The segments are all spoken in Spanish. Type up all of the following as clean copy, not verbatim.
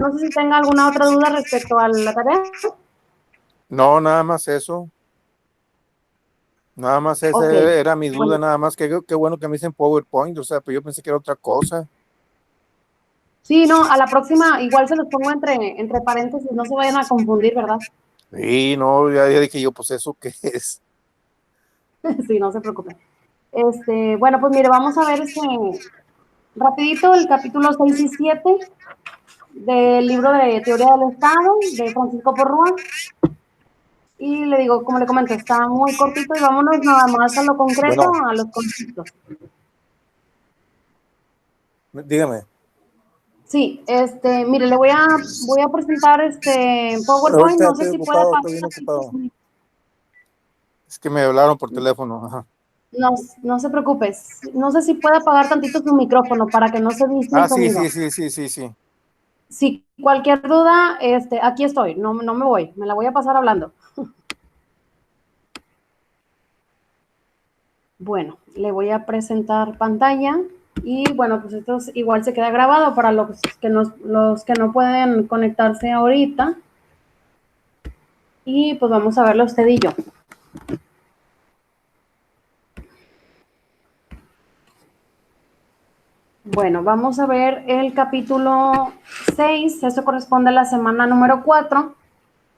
no sé si tenga alguna otra duda respecto a la tarea. No, nada más eso. Nada más esa Ok, era mi duda, bueno, nada más que qué bueno que me dicen PowerPoint, o sea, pero yo pensé que era otra cosa. sí, no, a la próxima igual se los pongo entre paréntesis, no se vayan a confundir, ¿verdad? Sí, no, ya dije yo, pues eso qué es. Sí, no se preocupen. Bueno, pues mire, vamos a ver rapidito el capítulo 6 y 7 del libro de Teoría del Estado de Francisco Porrúa. Y le digo, como le comento, está muy cortito y vámonos nada más a lo concreto, Bueno, a los conceptos. dígame. Sí, mire, voy a presentar PowerPoint, Ahorita no sé estoy si puede ocupado, estoy pasar bien tantito. ocupado. Es que me hablaron por teléfono. Ajá. No, no se preocupe, no sé si puede apagar tantito su micrófono para que no se viste el Ah, sí, sí, sonido. sí, sí, sí, sí. Si cualquier duda, aquí estoy, no, no me voy, me la voy a pasar hablando. Bueno, le voy a presentar pantalla y bueno, pues esto igual se queda grabado para los que no pueden conectarse ahorita y pues vamos a verlo usted y yo. Bueno, vamos a ver el capítulo 6, eso corresponde a la semana número 4.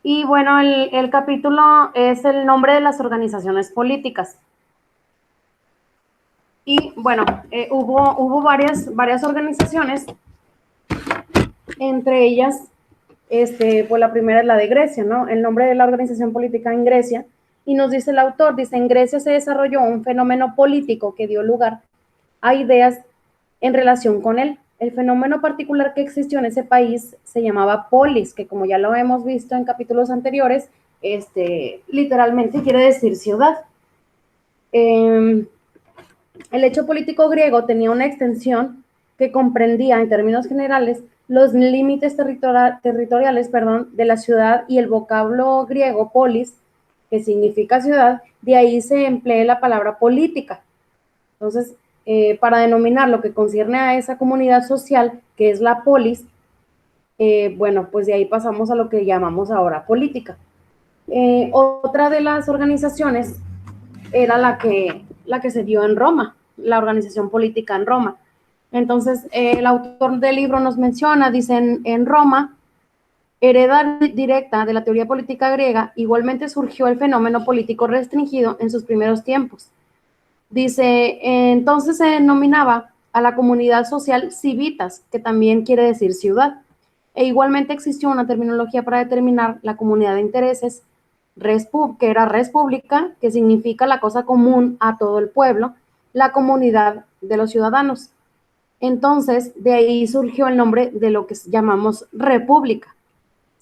Y bueno, el capítulo es el nombre de las organizaciones políticas. Y bueno, hubo varias organizaciones, entre ellas, pues la primera es la de Grecia, ¿no? El nombre de la organización política en Grecia. Y nos dice el autor, dice, en Grecia se desarrolló un fenómeno político que dio lugar a ideas en relación con él. El fenómeno particular que existió en ese país se llamaba polis, que como ya lo hemos visto en capítulos anteriores, literalmente quiere decir ciudad. El hecho político griego tenía una extensión que comprendía, en términos generales, los límites territoriales, de la ciudad y el vocablo griego polis, que significa ciudad, de ahí se emplea la palabra política. Entonces, para denominar lo que concierne a esa comunidad social, que es la polis, bueno, pues de ahí pasamos a lo que llamamos ahora política. Otra de las organizaciones era la que se dio en Roma, la organización política en Roma. Entonces, el autor del libro nos menciona, dice, en Roma, heredad directa de la teoría política griega, igualmente surgió el fenómeno político restringido en sus primeros tiempos. Dice, entonces se denominaba a la comunidad social civitas, que también quiere decir ciudad. E igualmente existió una terminología para determinar la comunidad de intereses, que era res pública, que significa la cosa común a todo el pueblo, la comunidad de los ciudadanos. Entonces, de ahí surgió el nombre de lo que llamamos república,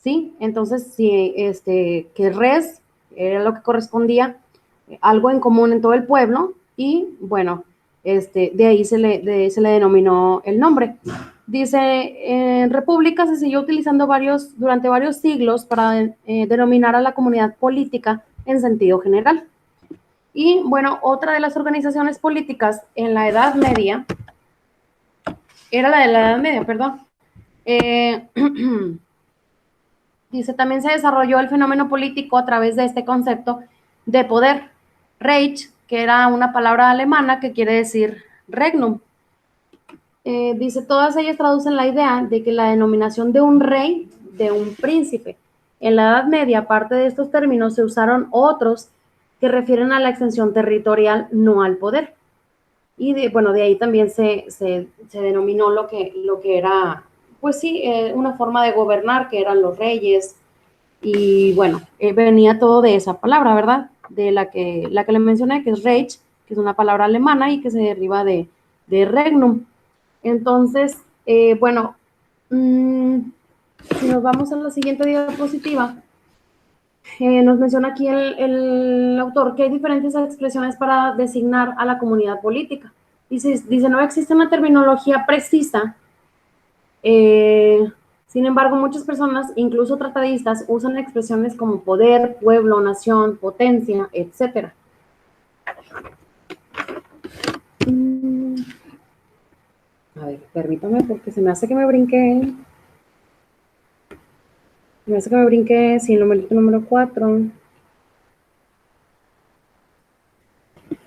¿sí? Entonces, sí, que res era lo que correspondía algo en común en todo el pueblo y bueno, de ahí se le denominó el nombre. Dice, en República se siguió utilizando durante varios siglos para denominar a la comunidad política en sentido general. Y bueno, otra de las organizaciones políticas en la Edad Media, era la de la Edad Media, perdón, eh, dice, también se desarrolló el fenómeno político a través de este concepto de poder. Reich, que era una palabra alemana que quiere decir regnum. Dice, todas ellas traducen la idea de que la denominación de un rey, de un príncipe. En la Edad Media, aparte de estos términos, se usaron otros que refieren a la extensión territorial, no al poder. Y bueno, de ahí también se denominó lo que era, pues sí, una forma de gobernar, que eran los reyes, y bueno, venía todo de esa palabra, ¿verdad? De la que le mencioné, que es Reich, que es una palabra alemana y que se deriva de Regnum. Entonces, bueno, si nos vamos a la siguiente diapositiva, nos menciona aquí el autor que hay diferentes expresiones para designar a la comunidad política. Dice no existe una terminología precisa. Sin embargo, muchas personas, incluso tratadistas, usan expresiones como poder, pueblo, nación, potencia, etc. A ver, permítame porque se me hace que me brinqué. Me hace que me brinque, sí, el numerito número 4.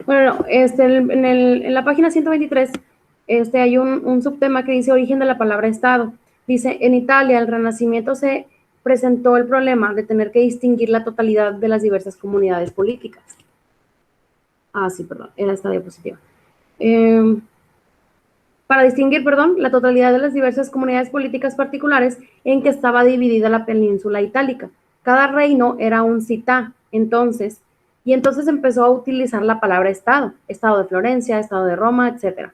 Bueno, en la página 123 hay un subtema que dice origen de la palabra Estado. Dice, en Italia, el Renacimiento se presentó el problema de tener que distinguir la totalidad de las diversas comunidades políticas. Ah, sí, perdón, era esta diapositiva. Para distinguir, perdón, la totalidad de las diversas comunidades políticas particulares en que estaba dividida la península itálica. Cada reino era un città, entonces empezó a utilizar la palabra Estado, Estado de Florencia, Estado de Roma, etc.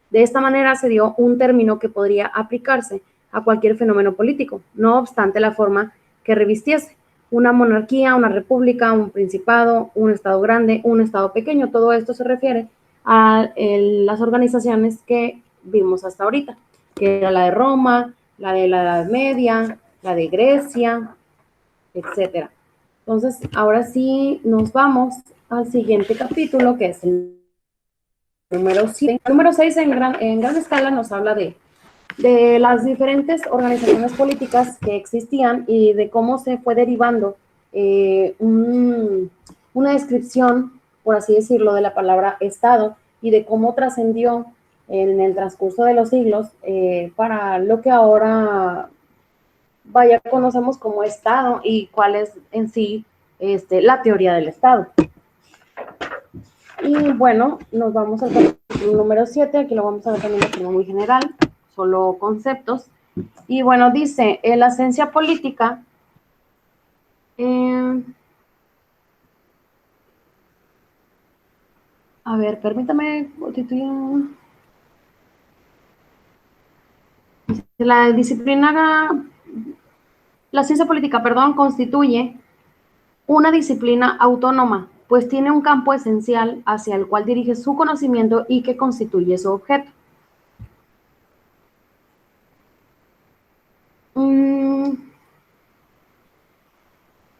De esta manera se dio un término que podría aplicarse a cualquier fenómeno político, no obstante la forma que revistiese. Una monarquía, una república, un principado, un estado grande, un estado pequeño, todo esto se refiere a las organizaciones que vimos hasta ahorita, que era la de Roma, la de la Edad Media, la de Grecia, etcétera. Entonces, ahora sí nos vamos al siguiente capítulo, que es el número 6. El número 6 en gran escala nos habla de las diferentes organizaciones políticas que existían y de cómo se fue derivando una descripción, por así decirlo, de la palabra Estado y de cómo trascendió en el transcurso de los siglos para lo que ahora conocemos como Estado y cuál es en sí la teoría del Estado. Y bueno, nos vamos al capítulo número 7, aquí lo vamos a ver también de forma muy general, solo conceptos. Y bueno, dice, la ciencia política a ver, permítame la disciplina, la ciencia política, perdón, constituye una disciplina autónoma, pues tiene un campo esencial hacia el cual dirige su conocimiento y que constituye su objeto.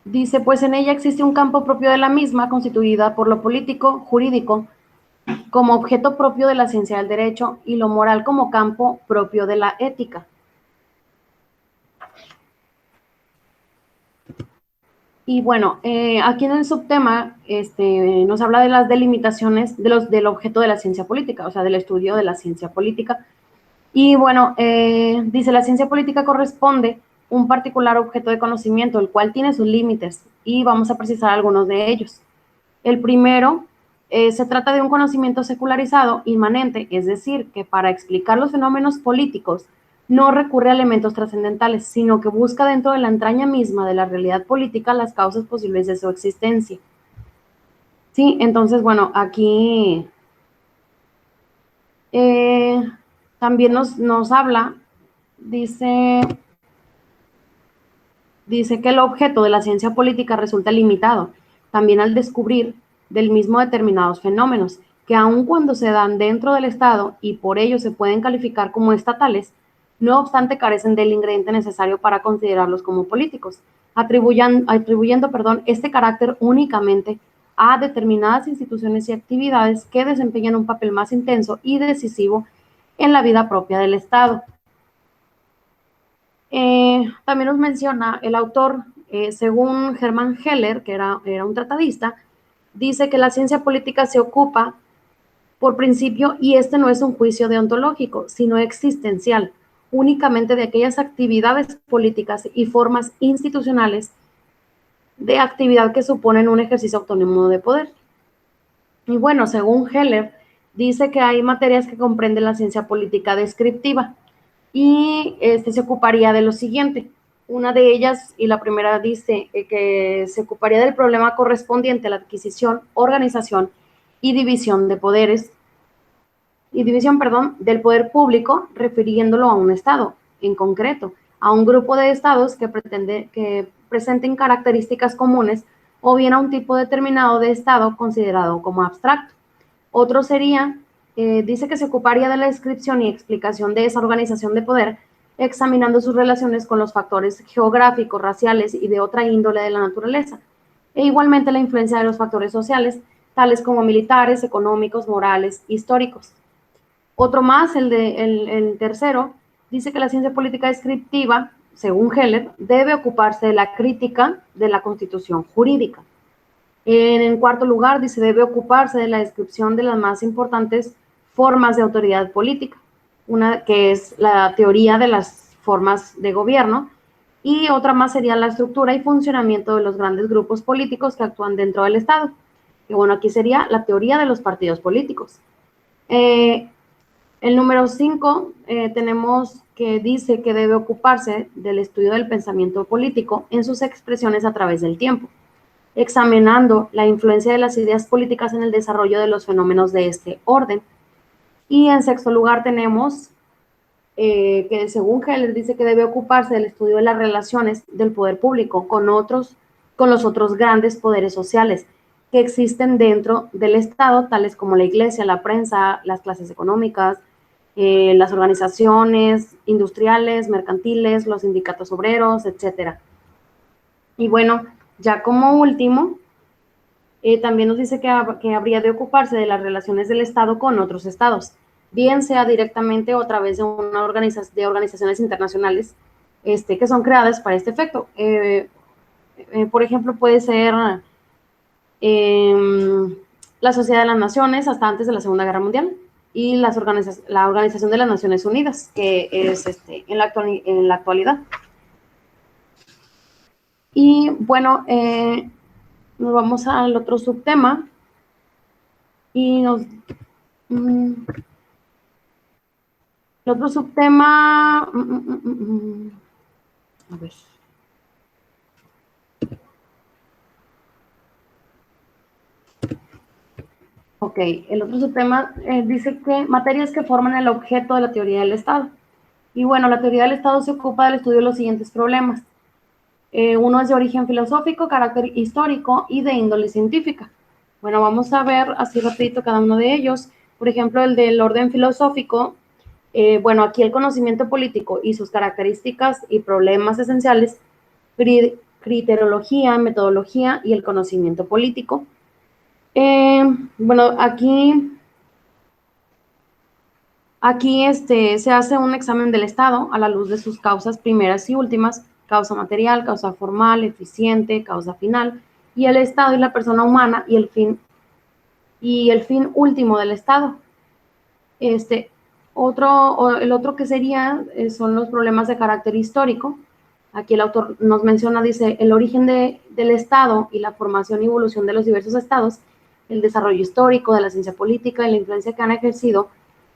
Dice, pues en ella existe un campo propio de la misma, constituida por lo político, jurídico, como objeto propio de la ciencia del derecho, y lo moral como campo propio de la ética. Y bueno, aquí en el subtema nos habla de las delimitaciones del objeto de la ciencia política, o sea, del estudio de la ciencia política. Y bueno, dice, la ciencia política corresponde un particular objeto de conocimiento, el cual tiene sus límites, y vamos a precisar algunos de ellos. El primero, se trata de un conocimiento secularizado, inmanente, es decir, que para explicar los fenómenos políticos no recurre a elementos trascendentales, sino que busca dentro de la entraña misma de la realidad política las causas posibles de su existencia. Sí, entonces, bueno, aquí también nos habla, dice que el objeto de la ciencia política resulta limitado también al descubrir del mismo determinados fenómenos, que aun cuando se dan dentro del Estado y por ello se pueden calificar como estatales, no obstante carecen del ingrediente necesario para considerarlos como políticos, atribuyendo este carácter únicamente a determinadas instituciones y actividades que desempeñan un papel más intenso y decisivo en la vida propia del Estado. También nos menciona el autor, según Hermann Heller, que era un tratadista, dice que la ciencia política se ocupa por principio, y este no es un juicio deontológico, sino existencial, únicamente de aquellas actividades políticas y formas institucionales de actividad que suponen un ejercicio autónomo de poder. Y bueno, según Heller, dice que hay materias que comprenden la ciencia política descriptiva, y se ocuparía de lo siguiente. Una de ellas, y la primera dice que se ocuparía del problema correspondiente a la adquisición, organización y división de poderes, del poder público, refiriéndolo a un Estado, en concreto, a un grupo de estados que presenten características comunes, o bien a un tipo determinado de Estado considerado como abstracto. Otro sería, dice que se ocuparía de la descripción y explicación de esa organización de poder, examinando sus relaciones con los factores geográficos, raciales y de otra índole de la naturaleza, e igualmente la influencia de los factores sociales, tales como militares, económicos, morales, históricos. Otro más, el tercero, dice que la ciencia política descriptiva según Heller, debe ocuparse de la crítica de la constitución jurídica. En cuarto lugar, dice, debe ocuparse de la descripción de las más importantes formas de autoridad política, una que es la teoría de las formas de gobierno, y otra más sería la estructura y funcionamiento de los grandes grupos políticos que actúan dentro del Estado. Y bueno, aquí sería la teoría de los partidos políticos. El número 5 tenemos que dice que debe ocuparse del estudio del pensamiento político en sus expresiones a través del tiempo, examinando la influencia de las ideas políticas en el desarrollo de los fenómenos de este orden. Y en sexto lugar tenemos que según Heller dice que debe ocuparse del estudio de las relaciones del poder público con los otros grandes poderes sociales que existen dentro del Estado, tales como la iglesia, la prensa, las clases económicas, las organizaciones industriales, mercantiles, los sindicatos obreros, etcétera. Y bueno, ya como último, también nos dice que habría de ocuparse de las relaciones del Estado con otros estados, bien sea directamente o a través de organizaciones internacionales que son creadas para este efecto. Por ejemplo, puede ser la Sociedad de las Naciones hasta antes de la Segunda Guerra Mundial y la Organización de las Naciones Unidas, que es en la actualidad. Y bueno, nos vamos al otro subtema y el otro subtema, a ver. Ok, el otro subtema dice que materias que forman el objeto de la teoría del Estado. Y bueno, la teoría del Estado se ocupa del estudio de los siguientes problemas. Uno es de origen filosófico, carácter histórico y de índole científica. Bueno, vamos a ver así rapidito cada uno de ellos. Por ejemplo, el del orden filosófico. Bueno, aquí el conocimiento político y sus características y problemas esenciales, criterología, metodología y el conocimiento político. Bueno, aquí se hace un examen del Estado a la luz de sus causas primeras y últimas, causa material, causa formal, eficiente, causa final, y el Estado y la persona humana y el fin último del Estado. El otro que sería son los problemas de carácter histórico. Aquí el autor nos menciona, dice, el origen del Estado y la formación y evolución de los diversos estados, el desarrollo histórico de la ciencia política y la influencia que han ejercido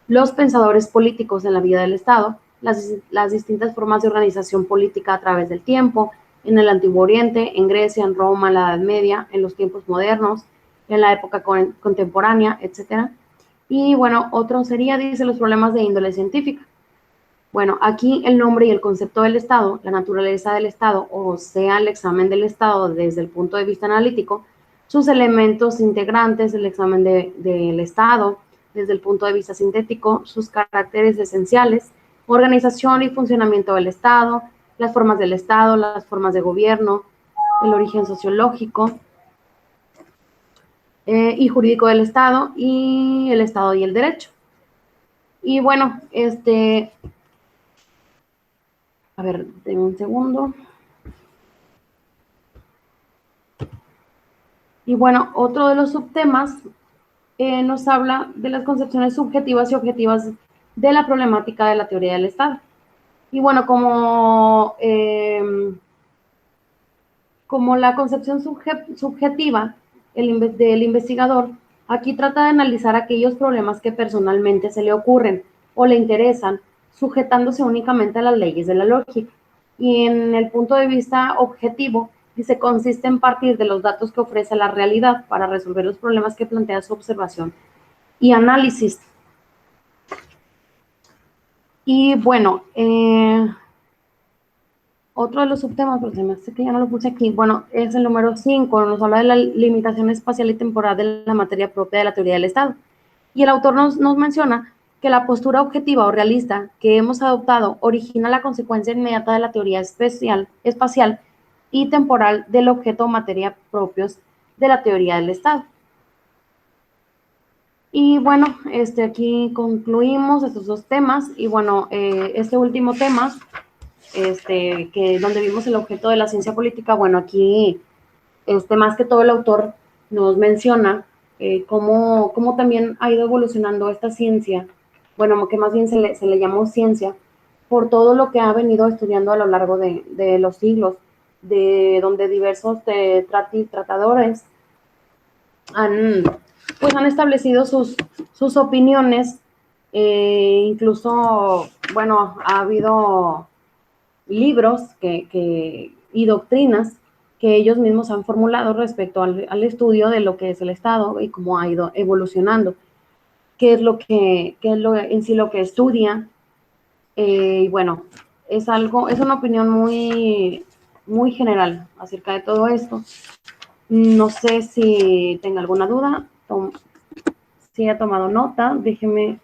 los pensadores políticos en la vida del Estado, las distintas formas de organización política a través del tiempo, en el Antiguo Oriente, en Grecia, en Roma, en la Edad Media, en los tiempos modernos, en la época contemporánea, etcétera. Y bueno, otro sería, dice, los problemas de índole científica. Bueno, aquí el nombre y el concepto del Estado, la naturaleza del Estado, o sea, el examen del Estado desde el punto de vista analítico, sus elementos integrantes, el examen del Estado desde el punto de vista sintético, sus caracteres esenciales, organización y funcionamiento del Estado, las formas del Estado, las formas de gobierno, el origen sociológico y jurídico del Estado y el Estado y el derecho. Y bueno, a ver, denme un segundo. Y bueno, otro de los subtemas nos habla de las concepciones subjetivas y objetivas de la problemática de la teoría del Estado. Y bueno, como la concepción subjetiva del investigador, aquí trata de analizar aquellos problemas que personalmente se le ocurren o le interesan, sujetándose únicamente a las leyes de la lógica. Y en el punto de vista objetivo, dice, consiste en partir de los datos que ofrece la realidad para resolver los problemas que plantea su observación y análisis. Y bueno, otro de los subtemas, pero se me hace que ya no lo puse aquí, bueno, es el número 5, nos habla de la limitación espacial y temporal de la materia propia de la teoría del Estado. Y el autor nos menciona que la postura objetiva o realista que hemos adoptado origina la consecuencia inmediata de la teoría espacial y temporal del objeto o materia propios de la teoría del Estado. Y bueno, aquí concluimos estos dos temas. Y bueno, este último tema que donde vimos el objeto de la ciencia política, bueno, aquí más que todo el autor nos menciona cómo también ha ido evolucionando esta ciencia, bueno, que más bien se le llamó ciencia, por todo lo que ha venido estudiando a lo largo de los siglos, de donde diversos tratadores han, pues han establecido sus opiniones, incluso, bueno, ha habido libros y doctrinas que ellos mismos han formulado respecto al estudio de lo que es el Estado y cómo ha ido evolucionando, qué es lo en sí lo que estudia, y bueno, es una opinión muy general acerca de todo esto. No sé si tenga alguna duda, si ha tomado nota, déjeme,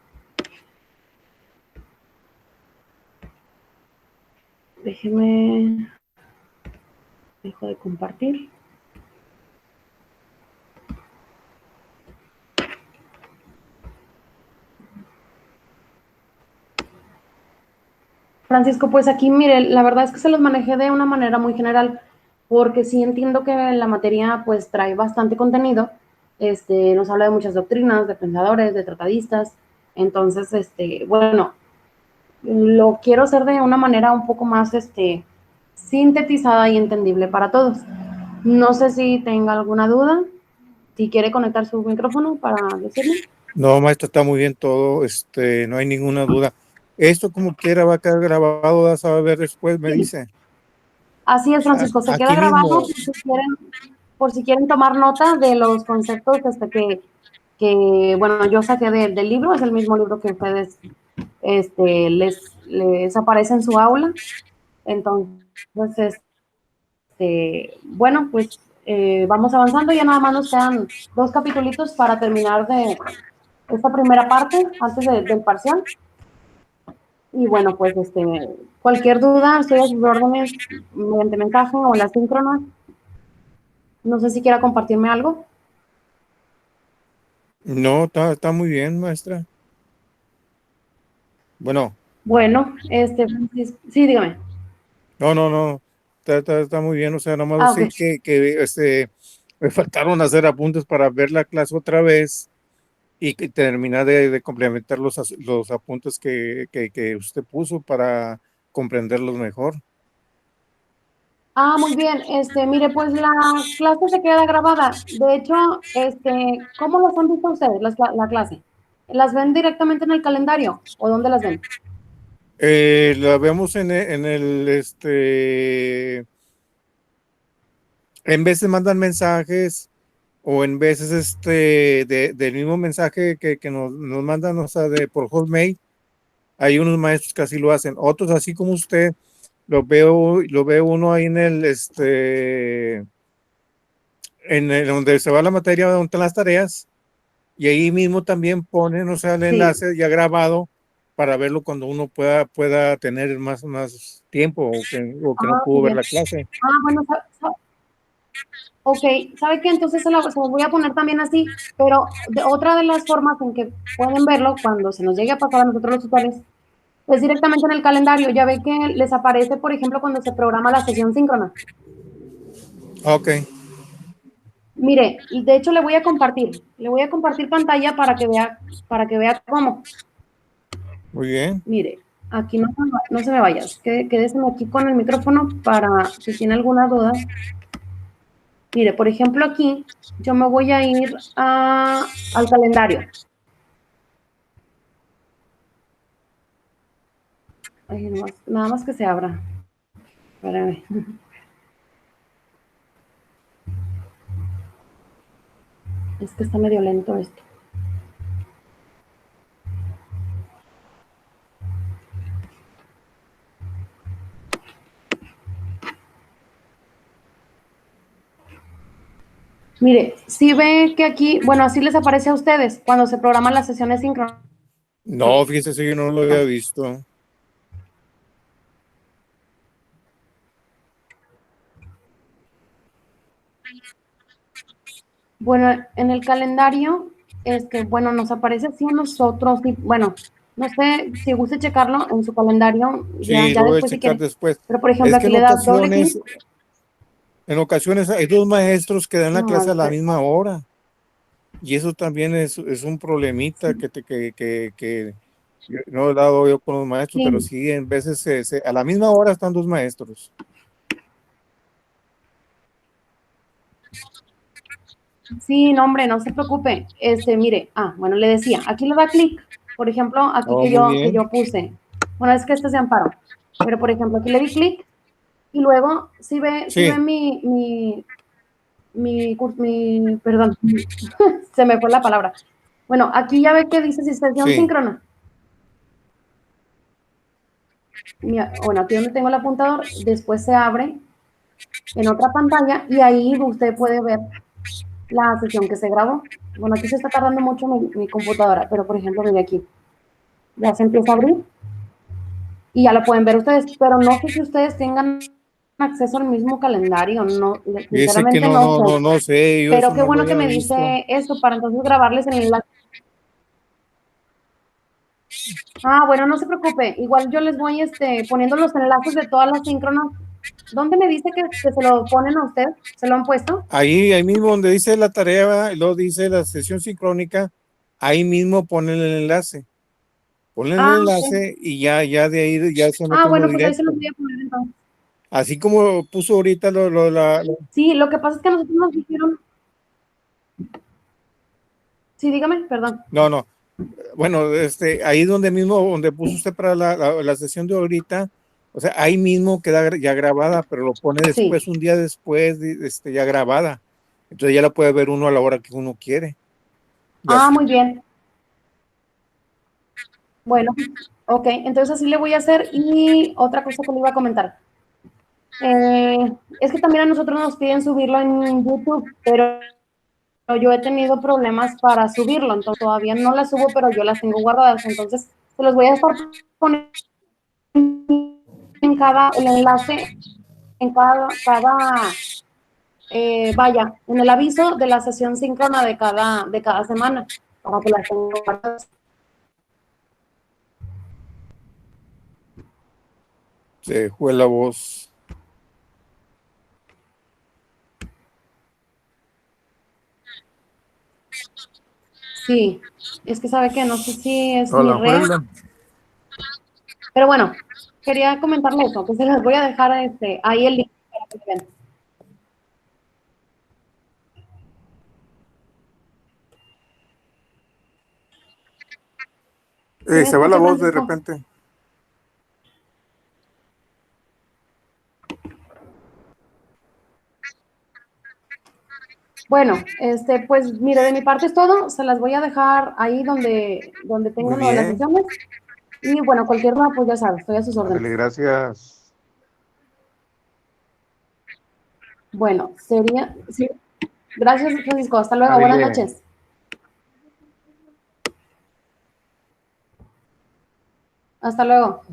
dejo de compartir. Francisco, pues aquí, mire, la verdad es que se los manejé de una manera muy general, porque sí entiendo que la materia pues trae bastante contenido, nos habla de muchas doctrinas, de pensadores, de tratadistas, entonces, bueno, lo quiero hacer de una manera un poco más, sintetizada y entendible para todos. No sé si tenga alguna duda, si quiere conectar su micrófono para decirme. No, maestra, está muy bien todo, no hay ninguna duda. Esto como quiera va a quedar grabado, vas a ver después, me Sí. dice. Así es, Francisco, se queda Aquí grabado mismo. por si quieren tomar nota de los conceptos bueno, yo saqué del libro, es el mismo libro que ustedes les aparece en su aula. Entonces, bueno, pues vamos avanzando, ya nada más nos quedan 2 capitulitos para terminar de esta primera parte antes del parcial. Y bueno, pues cualquier duda, estoy a sus órdenes mediante mensaje o la síncrona. No sé si quiera compartirme algo. No, está muy bien, maestra. Bueno. Bueno, sí, dígame. No, está muy bien, o sea, nomás Ok. sí que me faltaron hacer apuntes para ver la clase otra vez y que terminar de complementar los apuntes que usted puso para comprenderlos mejor. Muy bien. Mire, pues la clase se queda grabada. De hecho, ¿cómo las han visto ustedes, la clase? ¿Las ven directamente en el calendario o dónde las ven? La vemos en veces mandan mensajes o en veces del mismo mensaje que nos mandan, o sea, por Hotmail. Hay unos maestros que así lo hacen, otros así como usted, lo veo uno ahí donde se va la materia, donde están las tareas, y ahí mismo también ponen, o sea, el Sí. enlace ya grabado para verlo cuando uno pueda tener más tiempo o que no pudo Muy ver bien. la clase. Bueno, ok, ¿sabe qué? Entonces se lo voy a poner también así, pero otra de las formas en que pueden verlo cuando se nos llegue a pasar a nosotros los tutores es directamente en el calendario. Ya ve que les aparece, por ejemplo, cuando se programa la sesión síncrona. Ok, Mire, de hecho le voy a compartir pantalla para que vea cómo. muy bien. Mire, aquí no se me vaya, quédese aquí con el micrófono para si tiene alguna duda. Mire, por ejemplo, aquí yo me voy a ir al calendario. Ay, nada más que se abra. Espérame. Es que está medio lento esto. Mire, si ve que aquí, bueno, así les aparece a ustedes cuando se programan las sesiones síncronas. No, fíjese si yo no lo había visto. Bueno, en el calendario, bueno, nos aparece así a nosotros, y bueno, No sé si gusta checarlo en su calendario, Sí, ya lo voy a después si checar quiere. después. Pero, por ejemplo, Es que aquí le das doble clic. en ocasiones hay dos maestros que dan la No, clase a la misma hora. Y eso también es un problemita que no he dado yo con los maestros, pero sí, sí, en veces a la misma hora están dos maestros. sí, no, hombre, no se preocupe. Mire, bueno, le decía, aquí le da clic. Por ejemplo, aquí Oh, que muy yo, que bien. yo puse. Bueno, es que este es de Amparo. Pero, por ejemplo, aquí le di clic y luego, si ve Sí, perdón, se me fue la palabra. Bueno, aquí ya ve que dice sesión sí. síncrona. Bueno, aquí donde tengo el apuntador, después se abre en otra pantalla y ahí usted puede ver la sesión que se grabó. Bueno, aquí se está tardando mucho mi computadora, pero por ejemplo, mire aquí, ya se empieza a abrir y ya lo pueden ver ustedes, pero no sé si ustedes tengan acceso al mismo calendario, no, Dice que sinceramente no sé, no sé, yo pero eso qué no lo bueno que había me visto. dice esto para entonces grabarles en el. Bueno, no se preocupe. Igual yo les voy poniendo los enlaces de todas las síncronas. ¿Dónde me dice que se lo ponen a usted? ¿Se lo han puesto? Ahí mismo donde dice la tarea, y luego dice la sesión sincrónica, ahí mismo ponen el enlace. Ponen el Ok. enlace y ya de ahí ya se mete uno Bueno, pues ahí se los directo. voy a poner entonces. Así como puso ahorita Sí, lo que pasa es que nosotros nos dijeron. Sí, dígame, perdón. no. Bueno, ahí donde mismo, donde puso usted para la sesión de ahorita, o sea, ahí mismo queda ya grabada, pero lo pone Sí. después, un día después, ya grabada. Entonces ya la puede ver uno a la hora que uno quiere. Ya, Muy bien. Bueno, ok, entonces así le voy a hacer. Y otra cosa que le iba a comentar. Es que también a nosotros nos piden subirlo en YouTube, pero yo he tenido problemas para subirlo, entonces todavía no las subo, pero yo las tengo guardadas, entonces se los voy a estar poniendo el enlace en vaya, en el aviso de la sesión síncrona de cada semana, para que las tengan guardadas. se fue la voz. Sí, es que sabe que no sé si es A mi lo mejor red, pero bueno, quería comentarle eso, que se las voy a dejar ahí el link para que vean. ¿Sí me se va la escucha, voz de Francisco? repente. Bueno, pues mire, de mi parte es todo. Se las voy a dejar ahí donde tengo Muy lo de las bien. sesiones. Y bueno, cualquier cosa, pues ya sabes, estoy a sus órdenes. Ándale, gracias. Bueno, sí. Gracias, Francisco. Hasta luego. Buenas Ándale. noches. Hasta luego.